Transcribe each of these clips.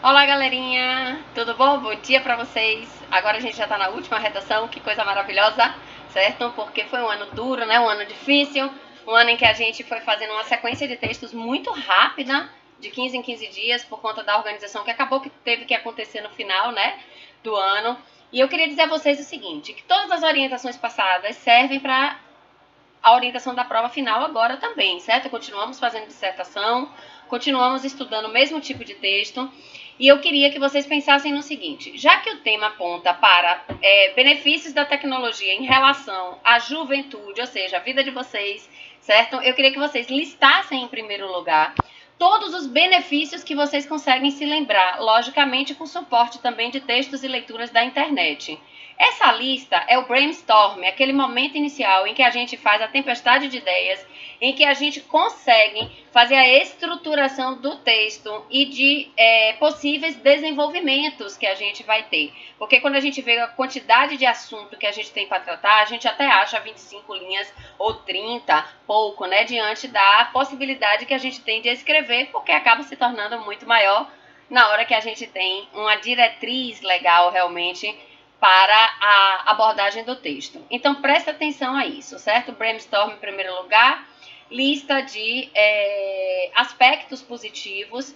Olá, galerinha! Tudo bom? Bom dia pra vocês! Agora a gente já tá na última redação, que coisa maravilhosa, certo? Porque foi um ano duro, né? Um ano difícil, um ano em que a gente foi fazendo uma sequência de textos muito rápida, de 15 em 15 dias, por conta da organização que acabou que teve que acontecer no final, né? Do ano. E eu queria dizer a vocês o seguinte, que todas as orientações passadas servem para a orientação da prova final agora também, certo? Continuamos fazendo dissertação, continuamos estudando o mesmo tipo de texto, e eu queria que vocês pensassem no seguinte, já que o tema aponta para benefícios da tecnologia em relação à juventude, ou seja, a vida de vocês, certo? Eu queria que vocês listassem em primeiro lugar todos os benefícios que vocês conseguem se lembrar, logicamente com suporte também de textos e leituras da internet. Essa lista é o brainstorm, aquele momento inicial em que a gente faz a tempestade de ideias, em que a gente consegue fazer a estruturação do texto e de possíveis desenvolvimentos que a gente vai ter. Porque quando a gente vê a quantidade de assunto que a gente tem para tratar, a gente até acha 25 linhas ou 30, pouco, né? Diante da possibilidade que a gente tem de escrever, porque acaba se tornando muito maior na hora que a gente tem uma diretriz legal realmente para a abordagem do texto. Então, presta atenção a isso, certo? Brainstorm em primeiro lugar, lista de aspectos positivos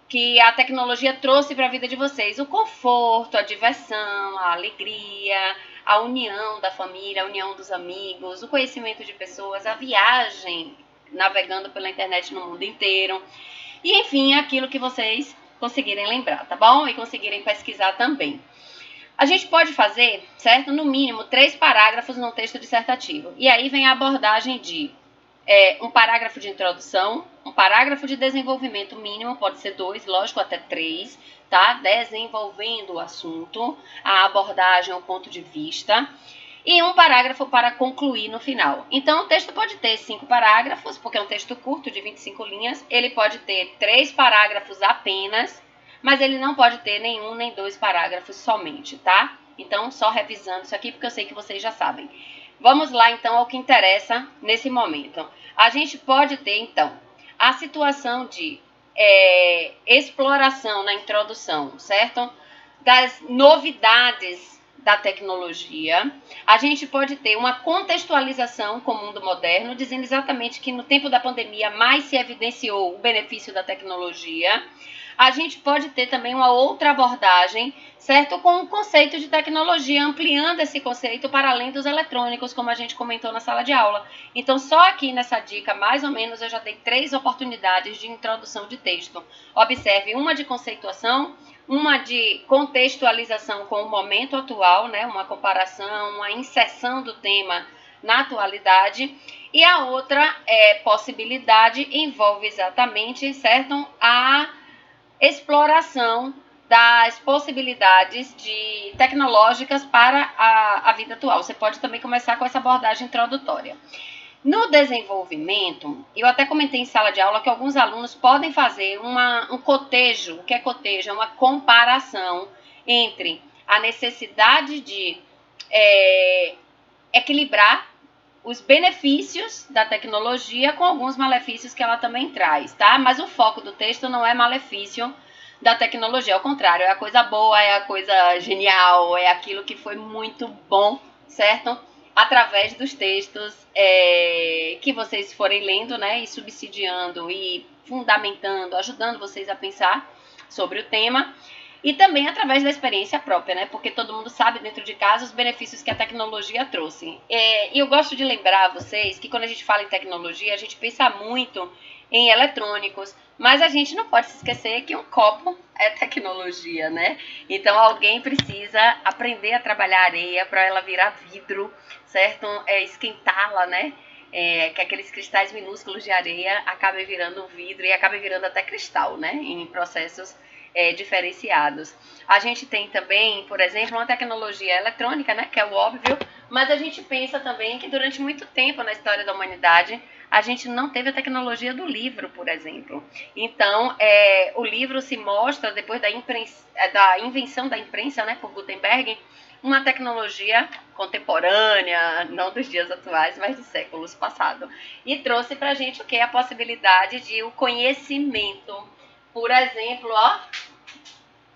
que a tecnologia trouxe para a vida de vocês. O conforto, a diversão, a alegria, a união da família, a união dos amigos, o conhecimento de pessoas, a viagem navegando pela internet no mundo inteiro. E, enfim, aquilo que vocês conseguirem lembrar, tá bom? E conseguirem pesquisar também. A gente pode fazer, certo? No mínimo, 3 parágrafos num texto dissertativo. E aí vem a abordagem de um parágrafo de introdução, um parágrafo de desenvolvimento mínimo, pode ser 2, lógico, até 3, tá? Desenvolvendo o assunto, a abordagem, o ponto de vista, e um parágrafo para concluir no final. Então, o texto pode ter 5 parágrafos, porque é um texto curto, de 25 linhas, ele pode ter 3 parágrafos apenas, mas ele não pode ter nenhum nem 2 parágrafos somente, tá? Então, só revisando isso aqui, porque eu sei que vocês já sabem. Vamos lá, então, ao que interessa nesse momento. A gente pode ter, então, a situação de exploração na introdução, certo? Das novidades da tecnologia. A gente pode ter uma contextualização com o mundo moderno, dizendo exatamente que no tempo da pandemia mais se evidenciou o benefício da tecnologia. A gente pode ter também uma outra abordagem, certo? Com o conceito de tecnologia, ampliando esse conceito para além dos eletrônicos, como a gente comentou na sala de aula. Então, só aqui nessa dica, mais ou menos, eu já dei 3 oportunidades de introdução de texto. Observe uma de conceituação, uma de contextualização com o momento atual, né? Uma comparação, uma inserção do tema na atualidade. E a outra possibilidade envolve exatamente, certo? A exploração das possibilidades tecnológicas para a vida atual. Você pode também começar com essa abordagem introdutória. No desenvolvimento, eu até comentei em sala de aula que alguns alunos podem fazer um cotejo. O que é cotejo? É uma comparação entre a necessidade de equilibrar os benefícios da tecnologia com alguns malefícios que ela também traz, tá? Mas o foco do texto não é malefício da tecnologia, ao contrário, é a coisa boa, é a coisa genial, é aquilo que foi muito bom, certo? Através dos textos que vocês forem lendo, né? E subsidiando e fundamentando, ajudando vocês a pensar sobre o tema. E também através da experiência própria, né? Porque todo mundo sabe dentro de casa os benefícios que a tecnologia trouxe. E eu gosto de lembrar a vocês que quando a gente fala em tecnologia, a gente pensa muito em eletrônicos, mas a gente não pode se esquecer que um copo é tecnologia, né? Então alguém precisa aprender a trabalhar areia para ela virar vidro, certo? Esquentá-la, né? Que aqueles cristais minúsculos de areia acabem virando vidro e acabem virando até cristal, né? Em processos diferenciados. A gente tem também, por exemplo, uma tecnologia eletrônica, né, que é o óbvio, mas a gente pensa também que durante muito tempo na história da humanidade a gente não teve a tecnologia do livro, por exemplo. Então, o livro se mostra, depois da invenção da imprensa, né, por Gutenberg, uma tecnologia contemporânea, não dos dias atuais, mas dos séculos passados. E trouxe pra gente o que? A possibilidade de o conhecimento. Por exemplo, ó,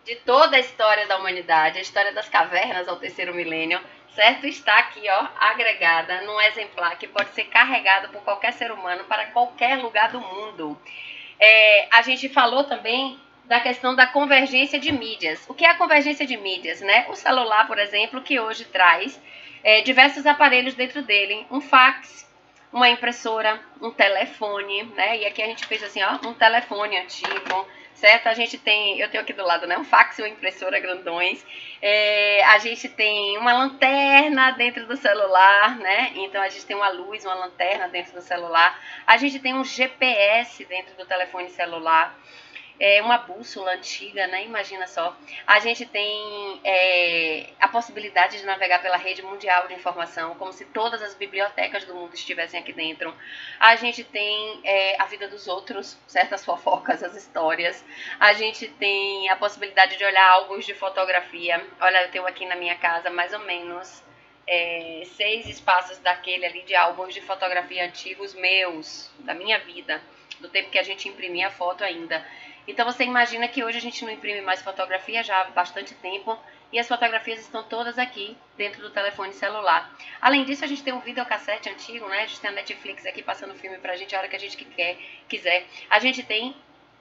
de toda a história da humanidade, a história das cavernas ao terceiro milênio, certo? Está aqui, ó, agregada num exemplar que pode ser carregado por qualquer ser humano para qualquer lugar do mundo. A gente falou também da questão da convergência de mídias. O que é a convergência de mídias, né? O celular, por exemplo, que hoje traz diversos aparelhos dentro dele, um fax, uma impressora, um telefone, né? E aqui a gente fez assim, ó, um telefone antigo, certo? A gente tem, eu tenho aqui do lado, né, um fax e uma impressora grandões. A gente tem uma lanterna dentro do celular, né? Então a gente tem uma luz, uma lanterna dentro do celular. A gente tem um GPS dentro do telefone celular. Uma bússola antiga, né? Imagina só. A gente tem a possibilidade de navegar pela rede mundial de informação, como se todas as bibliotecas do mundo estivessem aqui dentro. A gente tem a vida dos outros, certas fofocas, as histórias. A gente tem a possibilidade de olhar álbuns de fotografia. Olha, eu tenho aqui na minha casa mais ou menos 6 espaços daquele ali de álbuns de fotografia antigos meus, da minha vida, do tempo que a gente imprimia foto ainda. Então você imagina que hoje a gente não imprime mais fotografia já há bastante tempo e as fotografias estão todas aqui dentro do telefone celular. Além disso, a gente tem um videocassete antigo, né? A gente tem a Netflix aqui passando filme pra gente a hora que a gente quiser. A gente tem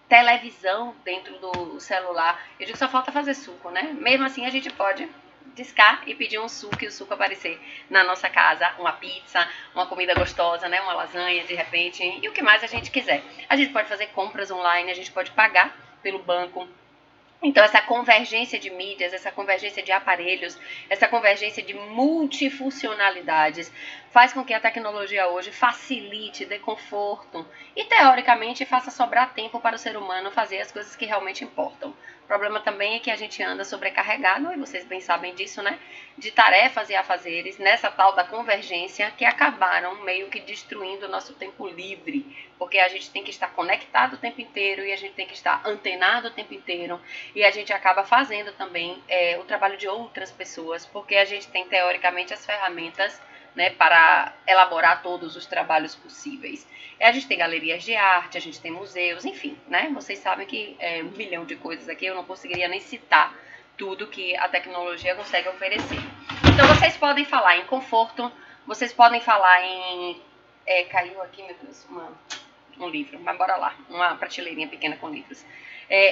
televisão dentro do celular. Eu digo que só falta fazer suco, né? Mesmo assim a gente pode discar e pedir um suco e o suco aparecer na nossa casa, uma pizza, uma comida gostosa, né, uma lasanha de repente, e o que mais a gente quiser. A gente pode fazer compras online, a gente pode pagar pelo banco. Então, essa convergência de mídias, essa convergência de aparelhos, essa convergência de multifuncionalidades faz com que a tecnologia hoje facilite, dê conforto e, teoricamente, faça sobrar tempo para o ser humano fazer as coisas que realmente importam. O problema também é que a gente anda sobrecarregado, e vocês bem sabem disso, né? De tarefas e afazeres nessa tal da convergência que acabaram meio que destruindo o nosso tempo livre, porque a gente tem que estar conectado o tempo inteiro e a gente tem que estar antenado o tempo inteiro e a gente acaba fazendo também o trabalho de outras pessoas, porque a gente tem teoricamente as ferramentas, né, para elaborar todos os trabalhos possíveis. A gente tem galerias de arte, a gente tem museus, enfim, né? Vocês sabem que um milhão de coisas aqui, eu não conseguiria nem citar tudo que a tecnologia consegue oferecer. Então vocês podem falar em conforto, vocês podem falar em... caiu aqui, meu Deus, um livro, mas bora lá, uma prateleirinha pequena com livros.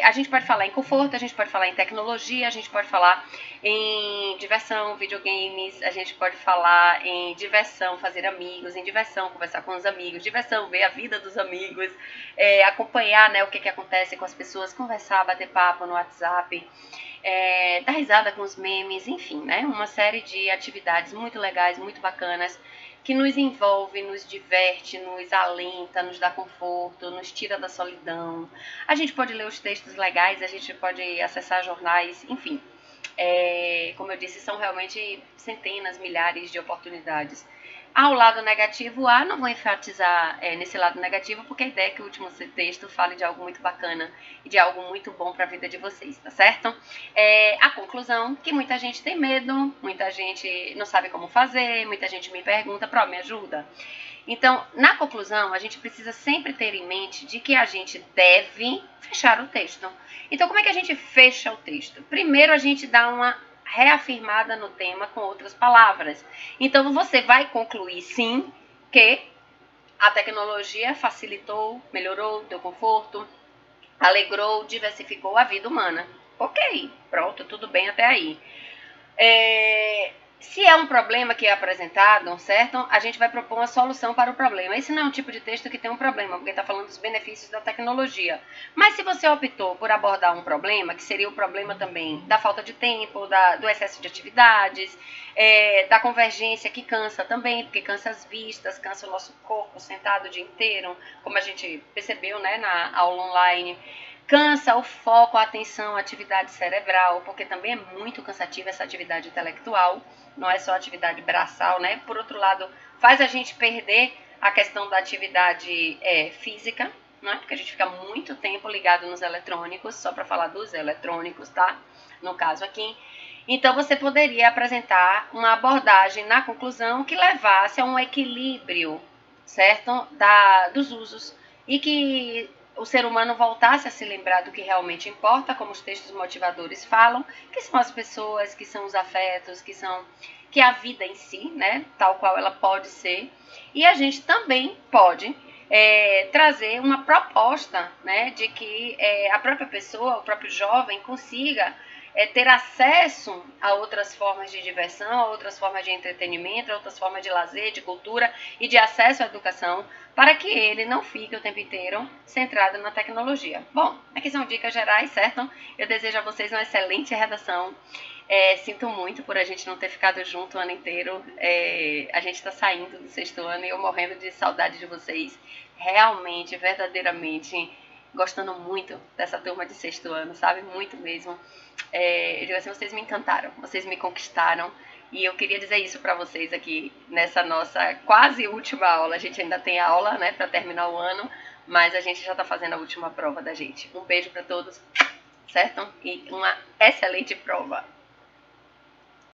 A gente pode falar em conforto, a gente pode falar em tecnologia, a gente pode falar em diversão, videogames, a gente pode falar em diversão, fazer amigos, em diversão, conversar com os amigos, diversão, ver a vida dos amigos, acompanhar, né, o que acontece com as pessoas, conversar, bater papo no WhatsApp, dar risada com os memes, enfim, né, uma série de atividades muito legais, muito bacanas, que nos envolve, nos diverte, nos alenta, nos dá conforto, nos tira da solidão. A gente pode ler os textos legais, a gente pode acessar jornais, enfim. Como eu disse, são realmente centenas, milhares de oportunidades. Ao lado negativo, não vou enfatizar nesse lado negativo, porque a ideia é que o último texto fale de algo muito bacana e de algo muito bom para a vida de vocês, tá certo? A conclusão, que muita gente tem medo, muita gente não sabe como fazer, muita gente me pergunta, me ajuda. Então, na conclusão, a gente precisa sempre ter em mente de que a gente deve fechar o texto. Então, como é que a gente fecha o texto? Primeiro, a gente dá uma reafirmada no tema com outras palavras. Então, você vai concluir, sim, que a tecnologia facilitou, melhorou, deu conforto, alegrou, diversificou a vida humana. Ok, pronto, tudo bem até aí. Se é um problema que é apresentado, certo? A gente vai propor uma solução para o problema. Esse não é um tipo de texto que tem um problema, porque está falando dos benefícios da tecnologia. Mas se você optou por abordar um problema, que seria o problema também da falta de tempo, do excesso de atividades, da convergência que cansa também, porque cansa as vistas, cansa o nosso corpo sentado o dia inteiro, como a gente percebeu, né, na aula online. Cansa o foco, a atenção, a atividade cerebral, porque também é muito cansativa essa atividade intelectual, não é só atividade braçal, né? Por outro lado, faz a gente perder a questão da atividade física, né? Porque a gente fica muito tempo ligado nos eletrônicos, só para falar dos eletrônicos, tá? No caso aqui. Então, você poderia apresentar uma abordagem na conclusão que levasse a um equilíbrio, certo? Dos usos e que o ser humano voltasse a se lembrar do que realmente importa, como os textos motivadores falam, que são as pessoas, que são os afetos, que é a vida em si, né, tal qual ela pode ser. E a gente também pode trazer uma proposta, né, de que a própria pessoa, o próprio jovem, consiga ter acesso a outras formas de diversão, a outras formas de entretenimento, a outras formas de lazer, de cultura e de acesso à educação, para que ele não fique o tempo inteiro centrado na tecnologia. Bom, aqui são dicas gerais, certo? Eu desejo a vocês uma excelente redação. Sinto muito por a gente não ter ficado junto o ano inteiro. A gente está saindo do sexto ano e eu morrendo de saudade de vocês. Realmente, verdadeiramente, gostando muito dessa turma de sexto ano, sabe? Muito mesmo. Eu digo assim, vocês me encantaram, vocês me conquistaram. E eu queria dizer isso para vocês aqui nessa nossa quase última aula. A gente ainda tem aula, né, para terminar o ano, mas a gente já está fazendo a última prova da gente. Um beijo para todos, certo? E uma excelente prova.